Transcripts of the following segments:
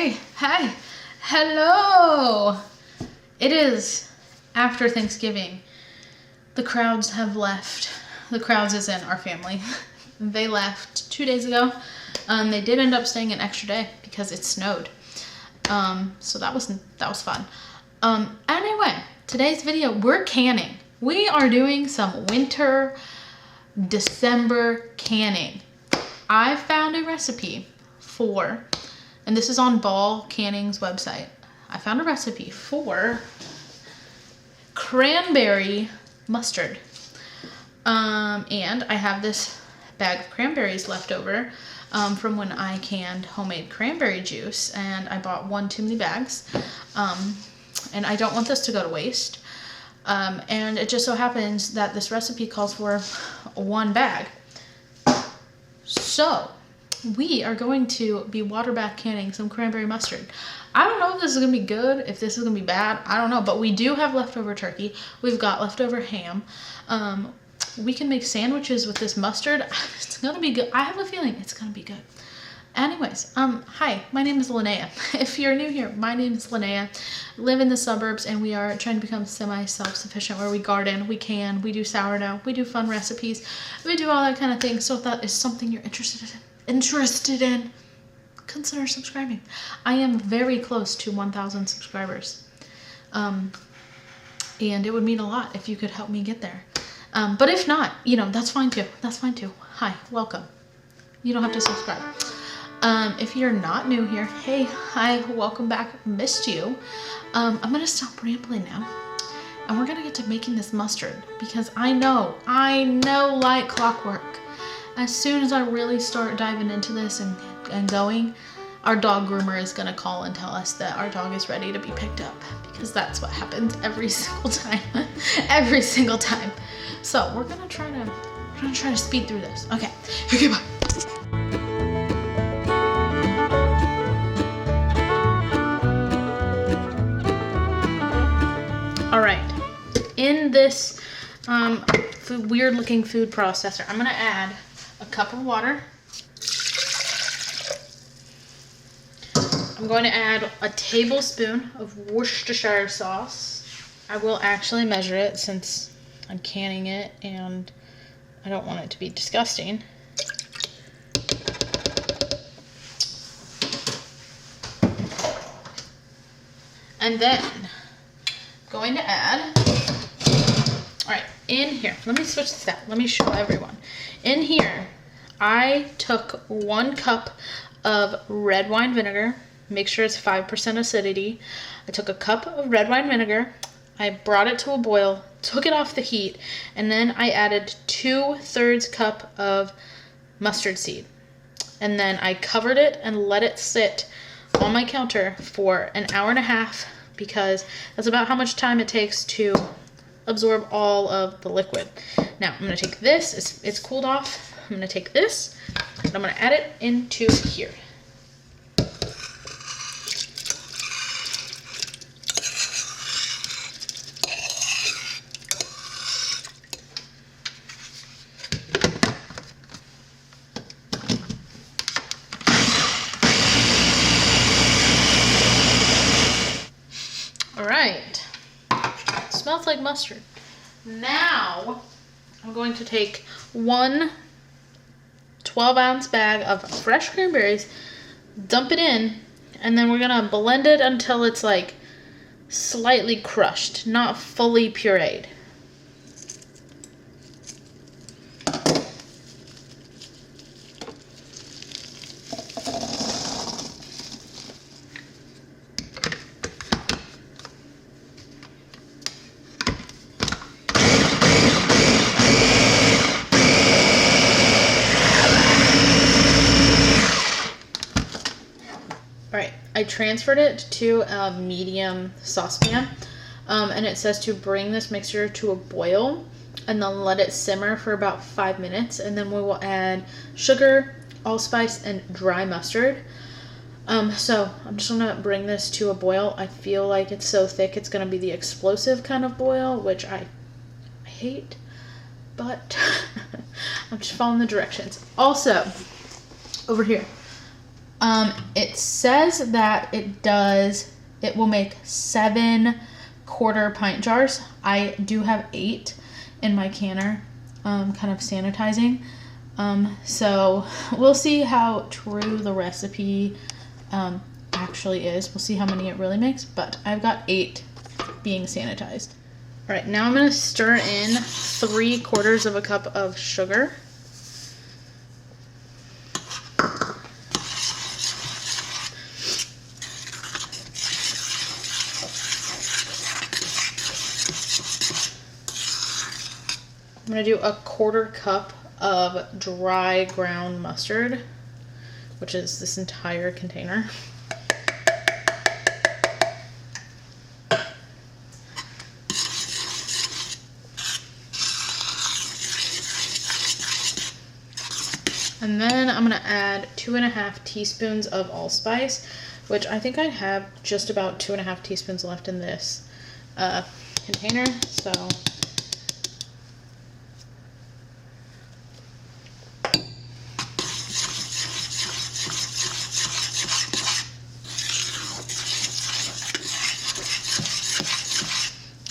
Hey, hello. It is after Thanksgiving. The crowds have left. The crowds is in our family. They left 2 days ago. They did end up staying an extra day because it snowed. So that was fun. Anyway, today's video, we're canning. We are doing some winter December canning. I found a recipe for, and this is on Ball Canning's website. I found a recipe for cranberry mustard. And I have this bag of cranberries left over from when I canned homemade cranberry juice, and I bought one too many bags. And I don't want this to go to waste. And it just so happens that this recipe calls for one bag. So we are going to be water bath canning some cranberry mustard. I don't know if this is going to be good, if this is going to be bad. I don't know, but we do have leftover turkey. We've got leftover ham. We can make sandwiches with this mustard. It's going to be good. I have a feeling it's going to be good. Anyways, hi, my name is Linnea. If you're new here, my name is Linnea. I live in the suburbs, and we are trying to become semi-self-sufficient, where we garden, we can, we do sourdough, we do fun recipes, we do all that kind of thing. So if that is something you're interested in, consider subscribing. I am very close to 1,000 subscribers. And it would mean a lot if you could help me get there. But if not, that's fine too. That's fine too. Hi, welcome. You don't have to subscribe. If you're not new here, hey, hi, welcome back. Missed you. I'm gonna stop rambling now, and we're gonna get to making this mustard, because I know like clockwork, as soon as I really start diving into this and going, our dog groomer is gonna call and tell us that our dog is ready to be picked up, because that's what happens every single time. Every single time. So we're gonna try to speed through this. Okay, here we go. All right, in this weird looking food processor, I'm gonna add a cup of water. I'm going to add a tablespoon of Worcestershire sauce. I will actually measure it since I'm canning it and I don't want it to be disgusting. And then going to add, all right, in here, let me switch this out. Let me show everyone. In here, I took 1 cup of red wine vinegar. Make sure it's 5% acidity. I took a cup of red wine vinegar. I brought it to a boil, took it off the heat, and then I added 2/3 cup of mustard seed. And then I covered it and let it sit on my counter for an hour and a half, because that's about how much time it takes to absorb all of the liquid. Now, I'm going to take this. It's cooled off. I'm going to take this, and I'm going to add it into here. All right, smells like mustard. Now I'm going to take 1 12-ounce bag of fresh cranberries, dump it in, and then we're gonna blend it until it's like slightly crushed, not fully pureed. I transferred it to a medium saucepan, and it says to bring this mixture to a boil and then let it simmer for about 5 minutes, and then we will add sugar, allspice, and dry mustard. So I'm just gonna bring this to a boil. I feel like it's so thick it's gonna be the explosive kind of boil, which I hate, but I'm just following the directions. Also, over here, It says that it will make 7 1/4-pint jars. I do have 8 in my canner, kind of sanitizing. So we'll see how true the recipe actually is. We'll see how many it really makes, but I've got 8 being sanitized. All right, now I'm gonna stir in 3/4 of a cup of sugar. I'm gonna do a 1/4 cup of dry ground mustard, which is this entire container. And then I'm gonna add 2½ teaspoons of allspice, which I think I have just about 2½ teaspoons left in this container, so.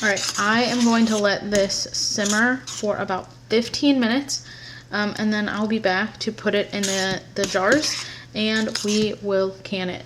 All right, I am going to let this simmer for about 15 minutes, and then I'll be back to put it in the jars, and we will can it.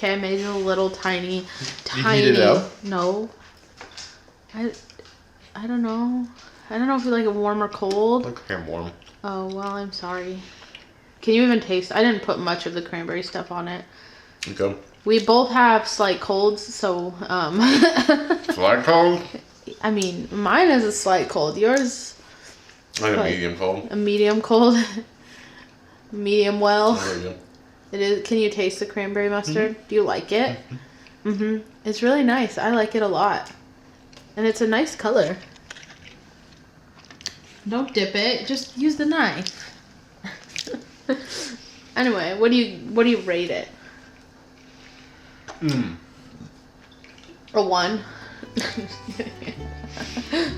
Okay, I made it a little tiny. You heat it up? No. I don't know. I don't know if you like it warm or cold. Okay, warm. Oh, well, I'm sorry. Can you even taste? I didn't put much of the cranberry stuff on it. Okay. We both have slight colds, so Slight cold? I mean, mine is a slight cold. Yours? I have a medium cold. A medium cold. Medium well. There you go. It is. Can you taste the cranberry mustard? Do you like it? It's really nice. I like it a lot, and it's a nice color. Don't dip it. Just use the knife. Anyway, what do you rate it? A 1.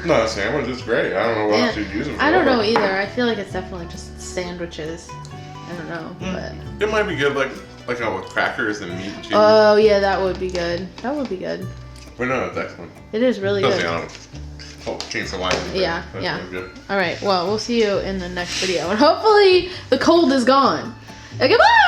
No, the sandwich is great. I don't know what else you'd use it for. I don't know either. I feel like it's definitely just sandwiches. I don't know, but it might be good, like with crackers and meat and cheese. Oh yeah, that would be good. That would be good. But no, it's excellent. It is really good. Change the line. Yeah, yeah. Really all right. Well, we'll see you in the next video, and hopefully the cold is gone. Goodbye.